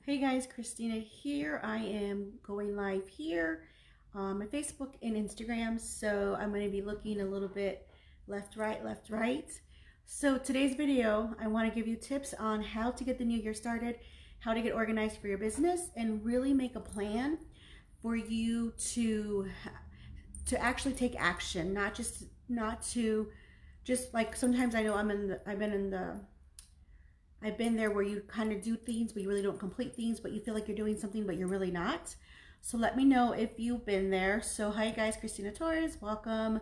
Hey guys, Christina here. I am going live here on my Facebook and Instagram. So I'm going to be looking a little bit left, right. So today's video, I want to give you tips on how to get the new year started, how to get organized for your business, and really make a plan for you to actually take action, not to just like sometimes I know I've been there where you kind of do things, but you really don't complete things, but you feel like you're doing something, but you're really not. So let me know if you've been there. So hi guys, Christina Torres, welcome.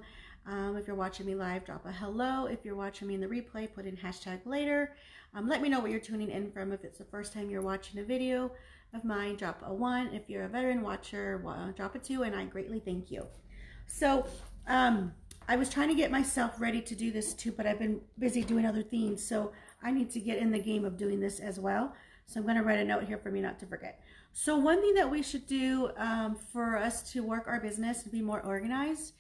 If you're watching me live, drop a hello. If you're watching me in the replay, put in #later. Let me know where you're tuning in from. If it's the first time you're watching a video of mine, drop a 1. If you're a veteran watcher, drop a 2, and I greatly thank you. So I was trying to get myself ready to do this too, but I've been busy doing other things. So I need to get in the game of doing this as well. So I'm going to write a note here for me not to forget. So one thing that we should do for us to work our business and be more organized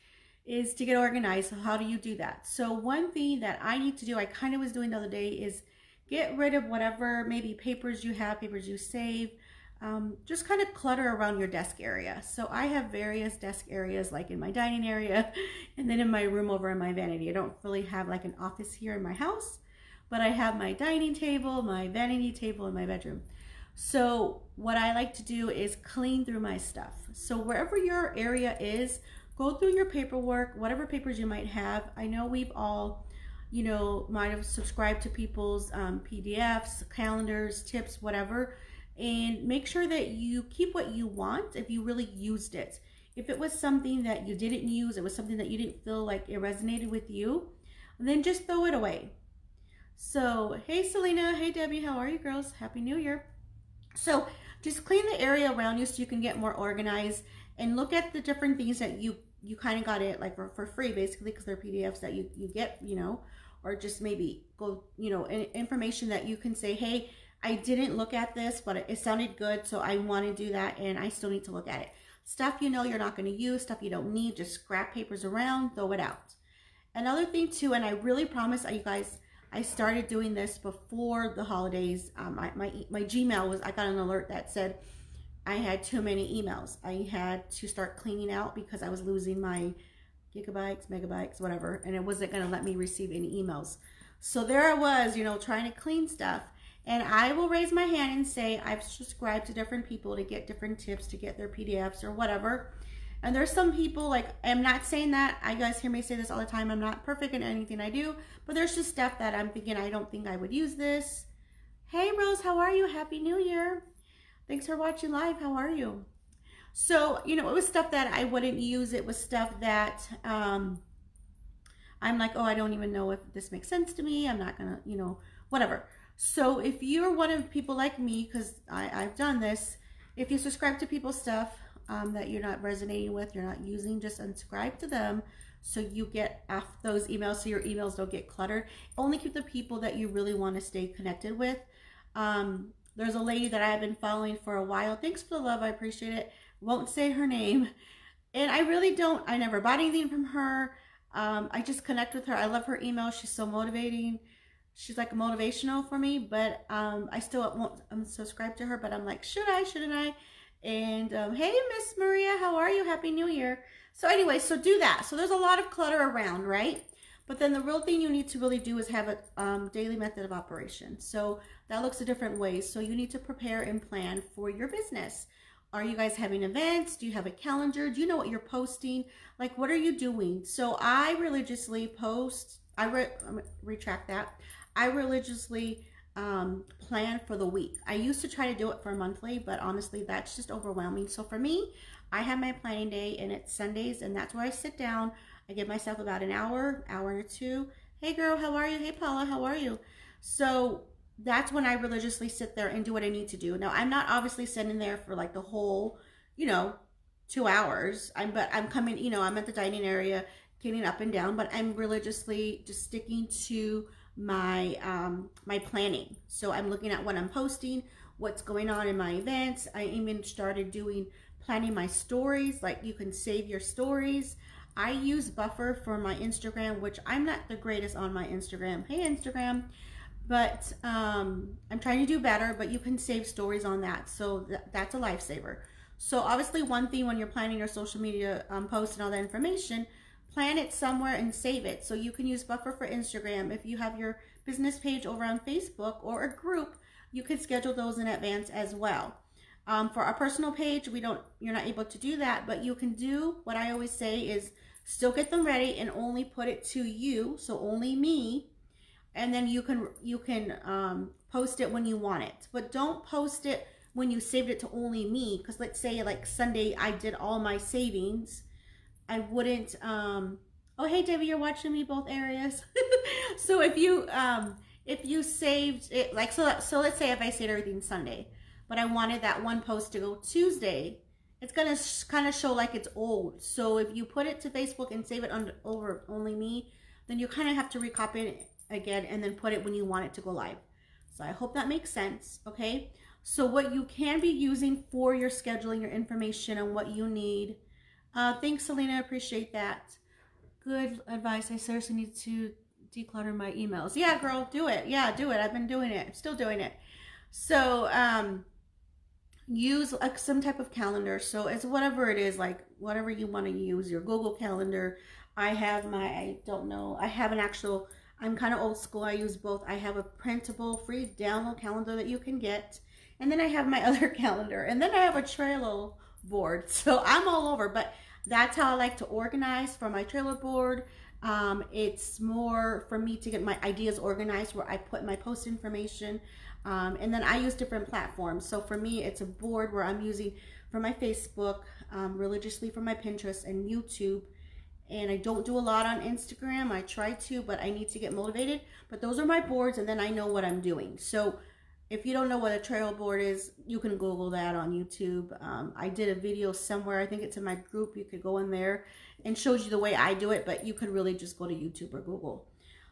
is to get organized. So how do you do that? So one thing that I need to do, I kind of was doing the other day, is get rid of whatever maybe papers you have, papers you save, just kind of clutter around your desk area. So I have various desk areas, like in my dining area and then in my room over in my vanity. I don't really have like an office here in my house, but I have my dining table, my vanity table in my bedroom. So what I like to do is clean through my stuff. So wherever your area is, go through your paperwork, whatever papers you might have. I know we've all, might have subscribed to people's PDFs, calendars, tips, whatever, and make sure that you keep what you want if you really used it. If it was something that you didn't use, it was something that you didn't feel like it resonated with you, then just throw it away. So, hey Selena, hey Debbie, how are you girls? Happy New Year. So just clean the area around you so you can get more organized, and look at the different things that you kind of got it like for free, basically, because they're PDFs that you get, or just maybe go, information that you can say, hey, I didn't look at this, but it sounded good, so I want to do that, and I still need to look at it. Stuff you're not going to use, stuff you don't need, just scrap papers around, throw it out. Another thing too, and I really promise you guys, I started doing this before the holidays. My Gmail I got an alert that said I had too many emails. I had to start cleaning out because I was losing my gigabytes, megabytes, whatever, and it wasn't going to let me receive any emails. So there I was, trying to clean stuff. And I will raise my hand and say I've subscribed to different people to get different tips, to get their PDFs or whatever. And there's some people, like, I'm not saying that, I guys hear me say this all the time, I'm not perfect in anything I do, but there's just stuff that I'm thinking, I don't think I would use this. Hey Rose, how are you? Happy New Year. Thanks for watching live. How are you? So, it was stuff that I wouldn't use. It was stuff that I'm like, oh, I don't even know if this makes sense to me. I'm not gonna, whatever. So if you're one of the people like me, because I've done this, if you subscribe to people's stuff that you're not resonating with, you're not using, just unsubscribe to them so you get off those emails, so your emails don't get cluttered. Only keep the people that you really want to stay connected with. There's a lady that I've been following for a while. Thanks for the love, I appreciate it. Won't say her name. And I never bought anything from her. I just connect with her. I love her email. She's so motivating. She's like motivational for me, but I still won't subscribe to her, but I'm like, shouldn't I? And hey, Miss Maria, how are you? Happy New Year. So anyway, so do that. So there's a lot of clutter around, right? But then the real thing you need to really do is have a daily method of operation. So that looks a different way. So you need to prepare and plan for your business. Are you guys having events? Do you have a calendar? Do you know what you're posting? Like, what are you doing? So I religiously post, retract that. I religiously plan for the week. I used to try to do it for monthly, but honestly, that's just overwhelming. So for me, I have my planning day, and it's Sundays, and that's where I sit down. I give myself about an hour or two. Hey girl, how are you? Hey Paula, how are you? So that's when I religiously sit there and do what I need to do. Now, I'm not obviously sitting there for like the whole, 2 hours. I'm coming, I'm at the dining area, getting up and down, but I'm religiously just sticking to my my planning. So I'm looking at what I'm posting, what's going on in my events. I even started planning my stories. Like, you can save your stories. I use Buffer for my Instagram, which I'm not the greatest on my Instagram. Hey Instagram. But I'm trying to do better, but you can save stories on that. So that's a lifesaver. So obviously one thing when you're planning your social media posts and all that information, plan it somewhere and save it. So you can use Buffer for Instagram. If you have your business page over on Facebook or a group, you can schedule those in advance as well. For our personal page, you're not able to do that, but you can do what I always say is still get them ready and only put it to you, so only me, and then you can post it when you want it. But don't post it when you saved it to only me, because let's say like Sunday I did all my savings. I wouldn't oh hey Debbie, you're watching me both areas. So if you saved it, like so let's say if I saved everything Sunday, but I wanted that one post to go Tuesday, it's gonna kind of show like it's old. So if you put it to Facebook and save it over only me, then you kind of have to recopy it again and then put it when you want it to go live. So I hope that makes sense. Okay, so what you can be using for your scheduling, your information, and what you need. Thanks, Selena. Appreciate that. Good advice. I seriously need to declutter my emails. Yeah, girl, do it. Yeah, do it. I've been doing it. I'm still doing it. So use some type of calendar. So it's whatever it is, like whatever you want to use, your Google Calendar. I have an actual, I'm kind of old school. I use both. I have a printable free download calendar that you can get. And then I have my other calendar. And then I have a Trello board. So I'm all over, but that's how I like to organize for my Trello board. It's more for me to get my ideas organized where I put my post information. And then I use different platforms. So for me, it's a board where I'm using for my Facebook, religiously for my Pinterest and YouTube. And I don't do a lot on Instagram. I try to, but I need to get motivated. But those are my boards, and then I know what I'm doing. So if you don't know what a Trello board is, you can Google that on YouTube. I did a video somewhere. I think it's in my group. You could go in there and shows you the way I do it, but you could really just go to YouTube or Google.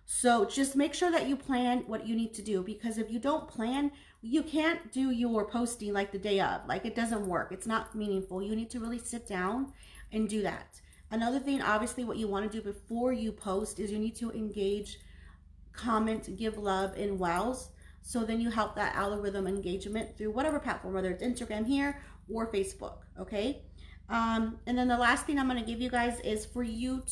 So just make sure that you plan what you need to do, because if you don't plan, you can't do your posting like the day of. Like, it doesn't work. It's not meaningful. You need to really sit down and do that. Another thing, obviously, what you want to do before you post is you need to engage, comment, give love in wows. So then you help that algorithm engagement through whatever platform, whether it's Instagram here or Facebook, okay? And then the last thing I'm going to give you guys is for you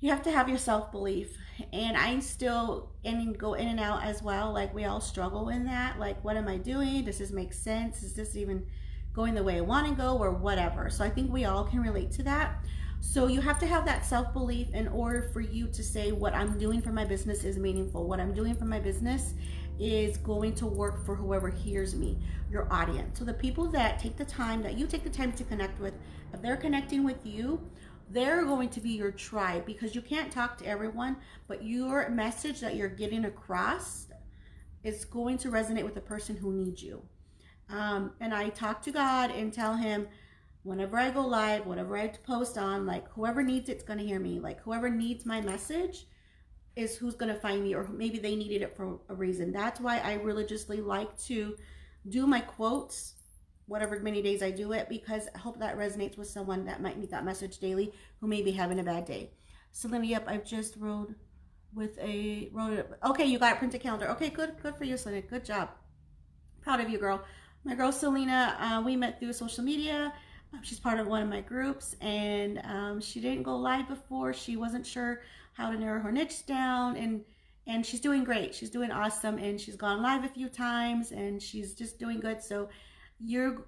have to have your self-belief. And I'm still go in and out as well. Like, we all struggle in that. Like, what am I doing? Does this make sense? Is this even going the way I want to go, or whatever? So I think we all can relate to that. So you have to have that self-belief in order for you to say, what I'm doing for my business is meaningful. What I'm doing for my business is going to work for whoever hears me, your audience. So the people that take the time to connect with, if they're connecting with you, they're going to be your tribe, because you can't talk to everyone, but your message that you're getting across is going to resonate with the person who needs you. And I talk to God and tell him, whenever I go live, whatever I post on, like, whoever needs it's going to hear me. Like, whoever needs my message is who's going to find me, or maybe they needed it for a reason. That's why I religiously like to do my quotes, whatever many days I do it, because I hope that resonates with someone that might need that message daily, who may be having a bad day. Selena, yep, I've just wrote it. Okay, you got a printed calendar. Okay, good for you, Selena. Good job. Proud of you, girl. My girl Selena, we met through social media. She's part of one of my groups, and she didn't go live before. She wasn't sure how to narrow her niche down, and she's doing great. She's doing awesome, and she's gone live a few times, and she's just doing good. So you're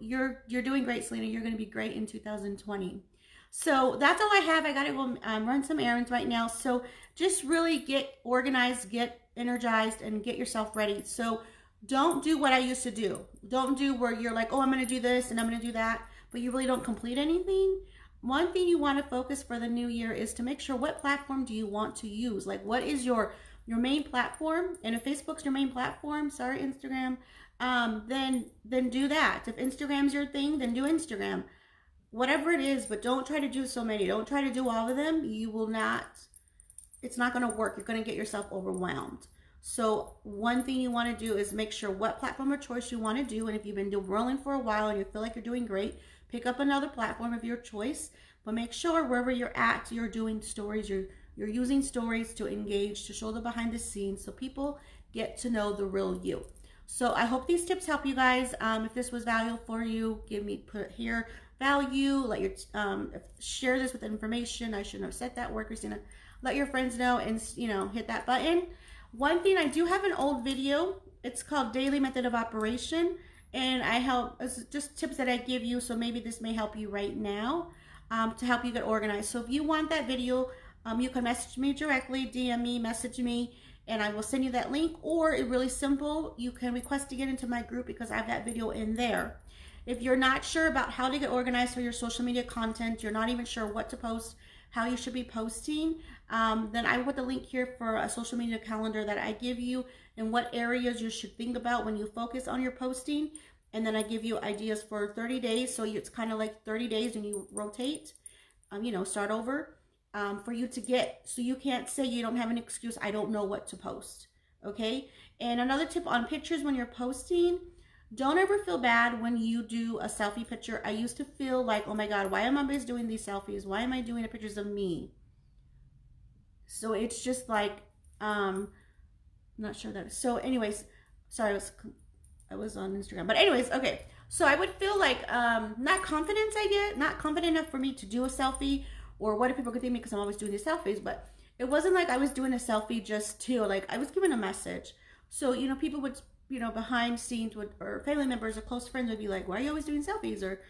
doing great, Selena. You're going to be great in 2020. So that's all I have. I got to go run some errands right now. So just really get organized, get energized, and get yourself ready. So don't do what I used to do. Don't do where you're like, oh, I'm going to do this and I'm going to do that, but you really don't complete anything. One thing you want to focus for the new year is to make sure, what platform do you want to use? Like, what is your main platform? And if Facebook's your main platform, sorry, Instagram, then do that. If Instagram's your thing, then do Instagram. Whatever it is, but don't try to do so many. Don't try to do all of them. It's not going to work. You're going to get yourself overwhelmed. So one thing you want to do is make sure what platform of choice you want to do. And if you've been rolling for a while and you feel like you're doing great, pick up another platform of your choice. But make sure wherever you're at, you're doing stories. You're using stories to engage, to show the behind the scenes, so people get to know the real you. So I hope these tips help you guys. If this was valuable for you, put here value. Let your share this with information. I shouldn't have said that word, Christina. Let your friends know, and hit that button. One thing, I do have an old video. It's called Daily Method of Operation, and it's just tips that I give you. So maybe this may help you right now to help you get organized. So if you want that video, you can message me directly, DM me, message me, and I will send you that link. Or it's really simple, you can request to get into my group because I have that video in there. If you're not sure about how to get organized for your social media content, you're not even sure what to post, how you should be posting, then I will put the link here for a social media calendar that I give you and what areas you should think about when you focus on your posting. And then I give you ideas for 30 days. So it's kind of like 30 days and you rotate, start over for you to get, so you can't say you don't have an excuse, I don't know what to post. Okay. And another tip on pictures when you're posting, don't ever feel bad when you do a selfie picture. I used to feel like, oh my God, why am I always doing these selfies? Why am I doing the pictures of me? So it's just like, I'm not sure that. So anyways, sorry, I was on Instagram. But anyways, okay. So I would feel like not confident enough for me to do a selfie, or what if people could think me because I'm always doing these selfies. But it wasn't like I was doing a selfie just to, like, I was giving a message. So, people would, behind scenes or family members or close friends would be like, why are you always doing selfies? Or,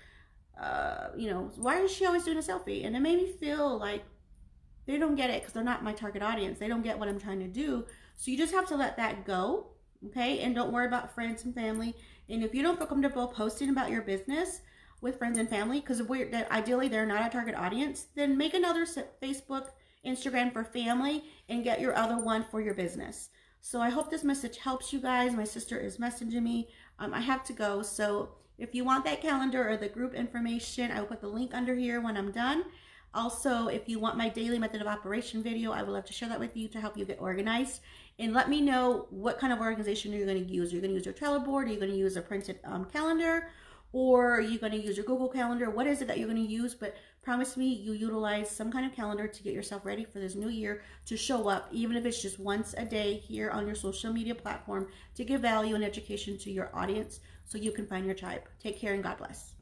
why is she always doing a selfie? And it made me feel like they don't get it because they're not my target audience. They don't get what I'm trying to do. So you just have to let that go. Okay. And don't worry about friends and family. And if you don't feel comfortable posting about your business with friends and family, because ideally they're not a target audience, then make another Facebook, Instagram for family and get your other one for your business. So I hope this message helps you guys. My sister is messaging me. I have to go. So if you want that calendar or the group information, I will put the link under here when I'm done. Also, if you want my daily method of operation video, I would love to share that with you to help you get organized. And let me know what kind of organization you're going to use. You're going to use your Trello board, are you going to use a printed calendar, or are you going to use your Google Calendar? What is it that you're going to use? But promise me you utilize some kind of calendar to get yourself ready for this new year, to show up, even if it's just once a day here on your social media platform, to give value and education to your audience so you can find your tribe. Take care and God bless.